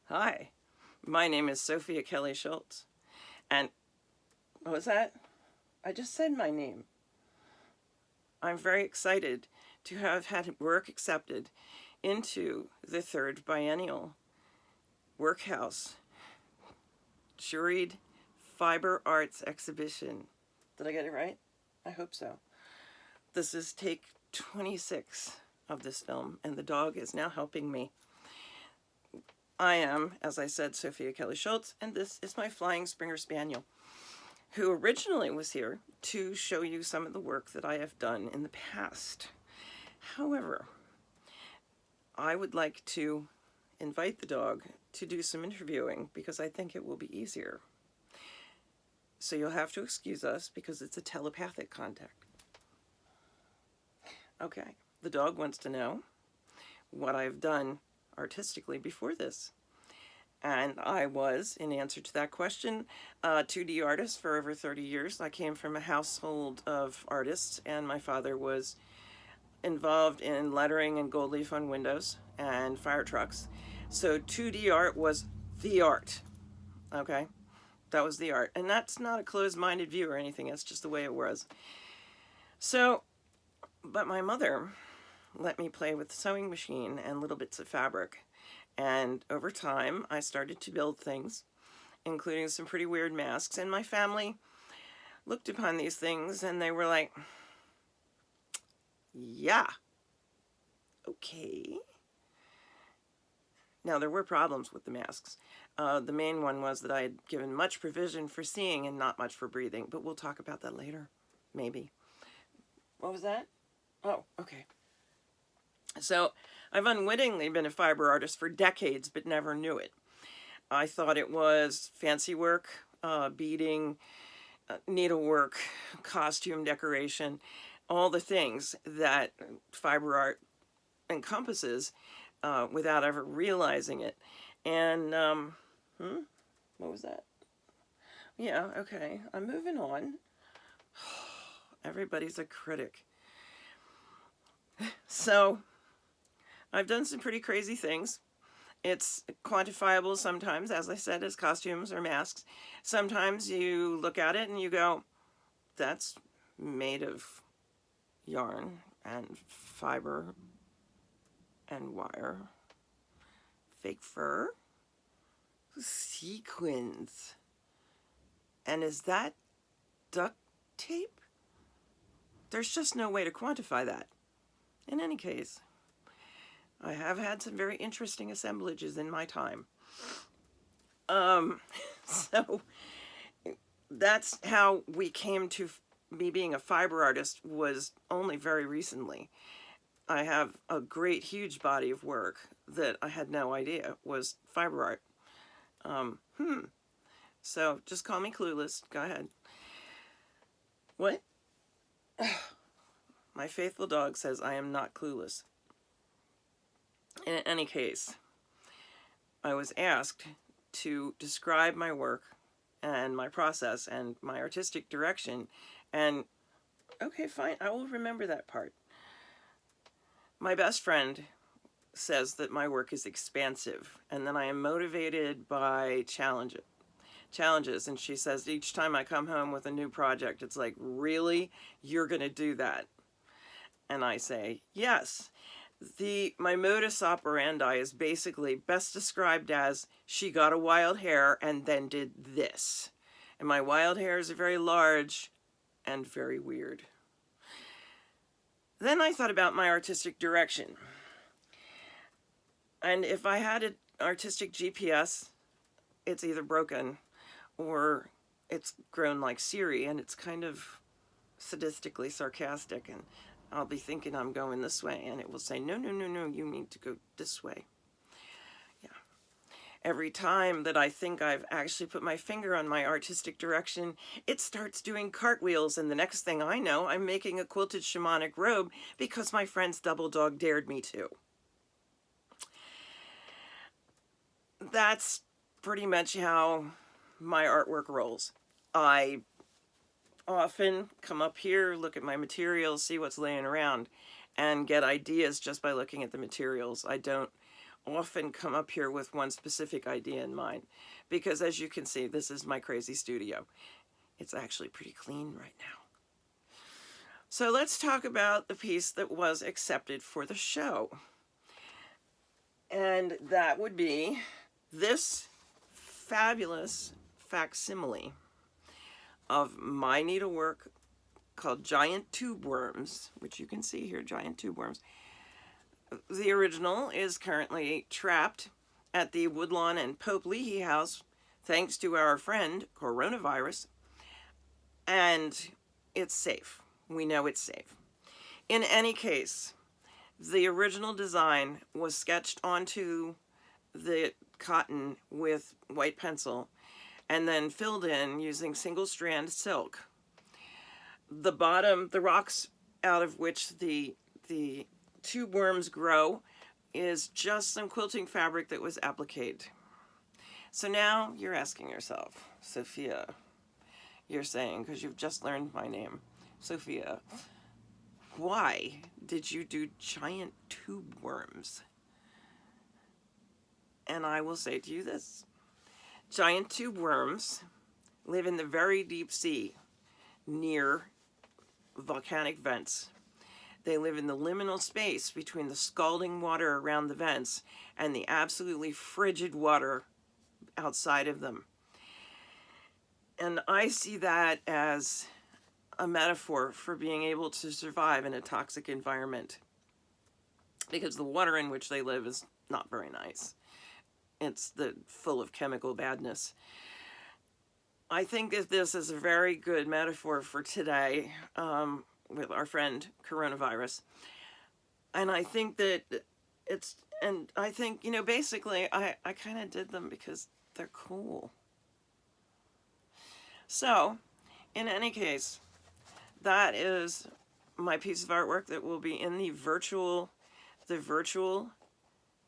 Hi, my name is Sophia Kelly Shultz, and what was that? I just said my name. I'm very excited to have had work accepted into the third biennial Workhouse Juried Fiber Arts Exhibition. Did I get it right? I hope so. This is take 26 of this film, and the dog is now helping me. I am, as I said, Sophia Kelly Shultz, and this is my Flying Springer Spaniel, who originally was here to show you some of the work that I have done in the past. However, I would like to invite the dog to do some interviewing because I think it will be easier. So you'll have to excuse us because it's a telepathic contact. Okay, the dog wants to know what I've done artistically before this. And I was, in answer to that question, a 2D artist for over 30 years. I came from a household of artists, and my father was involved in lettering and gold leaf on windows and fire trucks. So 2D art was the art, okay? That was the art. And that's not a closed-minded view or anything. That's just the way it was. So, but my mother let me play with the sewing machine and little bits of fabric. And over time, I started to build things, including some pretty weird masks. And my family looked upon these things and they were like, yeah, okay. Now, there were problems with the masks. The main one was that I had given much provision for seeing and not much for breathing. But we'll talk about that later, maybe. What was that? Oh, okay. So I've unwittingly been a fiber artist for decades, but never knew it. I thought it was fancy work, beading, needlework, costume decoration, all the things that fiber art encompasses without ever realizing it. And, what was that? Yeah, okay, I'm moving on. Everybody's a critic. So I've done some pretty crazy things. It's quantifiable sometimes, as I said, as costumes or masks. Sometimes you look at it and you go, that's made of yarn and fiber and wire, fake fur, sequins. And is that duct tape? There's just no way to quantify that. In any case, I have had some very interesting assemblages in my time. So that's how we came to me being a fiber artist, was only very recently. I have a great, huge body of work that I had no idea was fiber art. So just call me clueless. Go ahead. What? My faithful dog says I am not clueless. In any case, I was asked to describe my work and my process and my artistic direction, and okay, fine, I will remember that part. My best friend says that my work is expansive and that I am motivated by challenges, and she says each time I come home with a new project, it's like, really? You're gonna do that? And I say, yes. My modus operandi is basically best described as she got a wild hair and then did this. And my wild hairs are very large and very weird. Then I thought about my artistic direction. And if I had an artistic GPS, it's either broken or it's grown like Siri and it's kind of sadistically sarcastic, and I'll be thinking I'm going this way, and it will say, no, no, no, no, you need to go this way. Yeah. Every time that I think I've actually put my finger on my artistic direction, it starts doing cartwheels, and the next thing I know, I'm making a quilted shamanic robe because my friend's double dog dared me to. That's pretty much how my artwork rolls. I often come up here, look at my materials, see what's laying around, and get ideas just by looking at the materials. I don't often come up here with one specific idea in mind, because as you can see, this is my crazy studio. It's actually pretty clean right now. So let's talk about the piece that was accepted for the show. And that would be this fabulous facsimile of my needlework called Giant Tube Worms, which you can see here, Giant Tube Worms. The original is currently trapped at the Woodlawn and Pope Leahy House, thanks to our friend, coronavirus, and it's safe. We know it's safe. In any case, the original design was sketched onto the cotton with white pencil and then filled in using single strand silk. The bottom, the rocks out of which the tube worms grow, is just some quilting fabric that was appliqued. So now you're asking yourself, Sophia, you're saying, because you've just learned my name, Sophia, why did you do giant tube worms? And I will say to you this: giant tube worms live in the very deep sea near volcanic vents. They live in the liminal space between the scalding water around the vents and the absolutely frigid water outside of them. And I see that as a metaphor for being able to survive in a toxic environment, because the water in which they live is not very nice. It's full of chemical badness. I think that this is a very good metaphor for today, with our friend coronavirus. And I think that basically I kind of did them because they're cool. So, in any case, that is my piece of artwork that will be in the virtual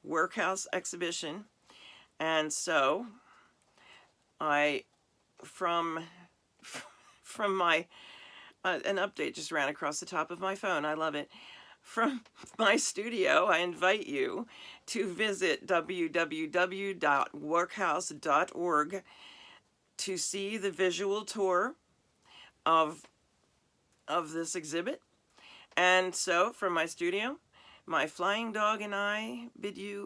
workhouse exhibition. And so from my an update just ran across the top of my phone. I love it. From my studio, I invite you to visit www.workhouse.org to see the visual tour of this exhibit. And so, from my studio, my flying dog and I bid you